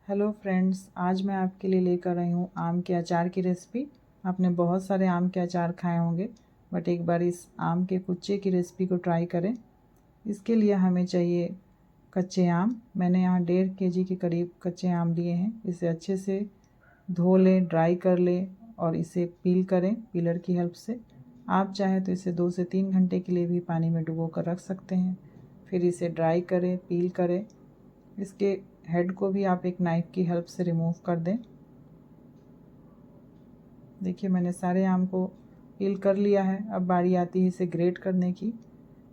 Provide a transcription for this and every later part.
Hello friends, आज मैं आपके लिए लेकर आई हूँ आम के अचार की रेसिपी। आपने बहुत सारे आम के अचार खाए होंगे, बट एक बार इस आम के कुच्चे की रेसिपी को ट्राई करें। इसके लिए हमें चाहिए कच्चे आम। मैंने यहाँ 1.5 kg के करीब कच्चे आम लिए हैं। इसे अच्छे से धो लें, ड्राई कर लें और इसे पील करें पीलर की हेल्प से। आप चाहें तो इसे 2 से 3 घंटे के लिए भी पानी में डुबो कर रख सकते हैं। फिर इसे ड्राई करें, पील करें। इसके हेड को भी आप एक नाइफ़ की हेल्प से रिमूव कर दें। देखिए, मैंने सारे आम को पील कर लिया है। अब बारी आती है इसे ग्रेट करने की।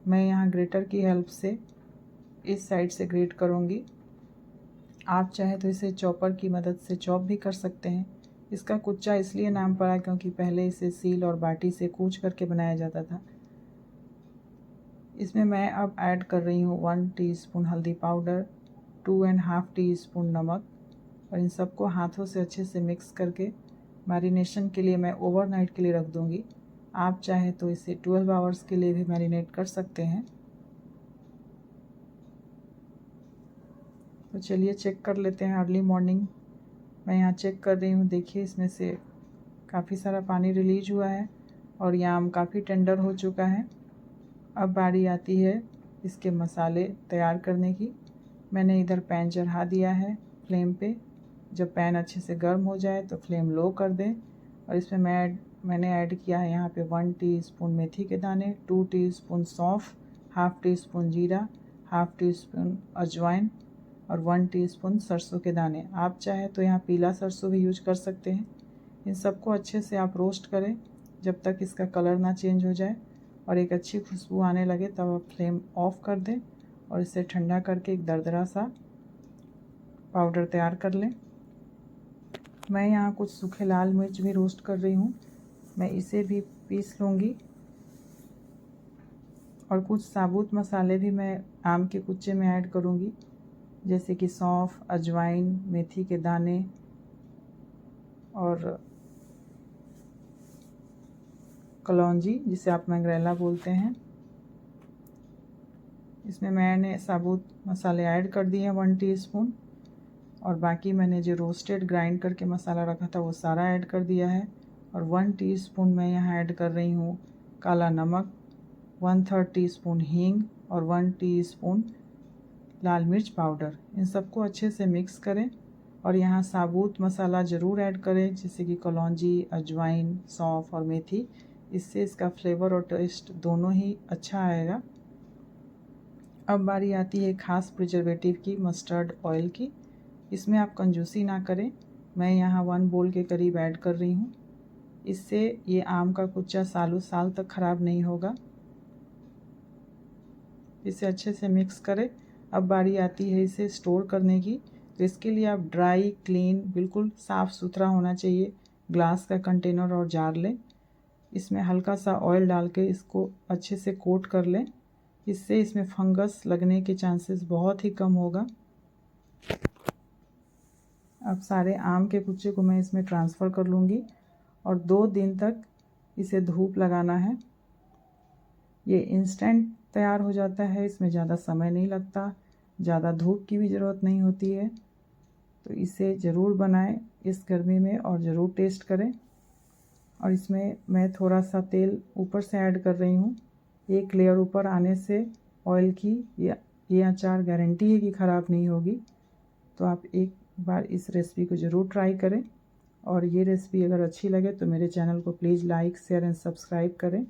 मैं यहाँ ग्रेटर की हेल्प से इस साइड से ग्रेट करूँगी। आप चाहे तो इसे चॉपर की मदद से चॉप भी कर सकते हैं। इसका कुच्चा इसलिए नाम पड़ा क्योंकि पहले इसे सील और बाटी से कूच करके बनाया जाता था। इसमें मैं अब ऐड कर रही हूँ 1 टीस्पून हल्दी पाउडर, 2.5 टीस्पून नमक और इन सबको हाथों से अच्छे से मिक्स करके मैरिनेशन के लिए मैं ओवरनाइट के लिए रख दूँगी। आप चाहे तो इसे 12 आवर्स के लिए भी मैरिनेट कर सकते हैं। तो चलिए चेक कर लेते हैं। अर्ली मॉर्निंग मैं यहाँ चेक कर रही हूँ। देखिए, इसमें से काफ़ी सारा पानी रिलीज हुआ है और ये आम काफ़ी टेंडर हो चुका है। अब बारी आती है इसके मसाले तैयार करने की। मैंने इधर पैन चढ़ा दिया है फ्लेम पे। जब पैन अच्छे से गर्म हो जाए तो फ्लेम लो कर दें और इसमें मैंने ऐड किया है यहाँ पे 1 टीस्पून मेथी के दाने, 2 टीस्पून सौंफ, हाफ़ टीस्पून जीरा, हाफ़ टीस्पून अजवाइन और 1 टीस्पून सरसों के दाने। आप चाहे तो यहाँ पीला सरसों भी यूज कर सकते हैं। इन सबको अच्छे से आप रोस्ट करें जब तक इसका कलर ना चेंज हो जाए और एक अच्छी खुशबू आने लगे, तब आप फ्लेम ऑफ कर दें और इसे ठंडा करके एक दरदरा सा पाउडर तैयार कर लें। मैं यहाँ कुछ सूखे लाल मिर्च भी रोस्ट कर रही हूँ, मैं इसे भी पीस लूँगी। और कुछ साबुत मसाले भी मैं आम के कुच्चे में ऐड करूँगी, जैसे कि सौंफ, अजवाइन, मेथी के दाने और कलौंजी, जिसे आप मंगरेला बोलते हैं। इसमें मैंने साबुत मसाले ऐड कर दिए हैं 1 टीस्पून और बाकी मैंने जो रोस्टेड ग्राइंड करके मसाला रखा था वो सारा ऐड कर दिया है। और 1 टीस्पून मैं यहाँ ऐड कर रही हूँ काला नमक, 1/3 टीस्पून हींग और 1 टीस्पून लाल मिर्च पाउडर। इन सबको अच्छे से मिक्स करें और यहाँ साबुत मसाला ज़रूर ऐड करें, जैसे कि कलौंजी, अजवाइन, सौंफ और मेथी। इससे इसका फ्लेवर और टेस्ट दोनों ही अच्छा आएगा। अब बारी आती है खास प्रिजर्वेटिव की, मस्टर्ड ऑयल की। इसमें आप कंजूसी ना करें। मैं यहाँ 1 बोल के करीब ऐड कर रही हूँ। इससे ये आम का कुच्चा सालों साल तक ख़राब नहीं होगा। इसे अच्छे से मिक्स करें। अब बारी आती है इसे स्टोर करने की। तो इसके लिए आप ड्राई, क्लीन, बिल्कुल साफ़ सुथरा होना चाहिए ग्लास का कंटेनर और जार लें। इसमें हल्का सा ऑयल डाल के इसको अच्छे से कोट कर लें। इससे इसमें फंगस लगने के चांसेस बहुत ही कम होगा। अब सारे आम के कुच्चे को मैं इसमें ट्रांसफ़र कर लूँगी और 2 दिन तक इसे धूप लगाना है। ये इंस्टेंट तैयार हो जाता है, इसमें ज़्यादा समय नहीं लगता, ज़्यादा धूप की भी ज़रूरत नहीं होती है। तो इसे ज़रूर बनाएं इस गर्मी में और ज़रूर टेस्ट करें। और इसमें मैं थोड़ा सा तेल ऊपर से ऐड कर रही हूँ। एक लेयर ऊपर आने से ऑयल की ये अचार गारंटी है कि ख़राब नहीं होगी। तो आप एक बार इस रेसिपी को ज़रूर ट्राई करें और ये रेसिपी अगर अच्छी लगे तो मेरे चैनल को please like, share and subscribe करें।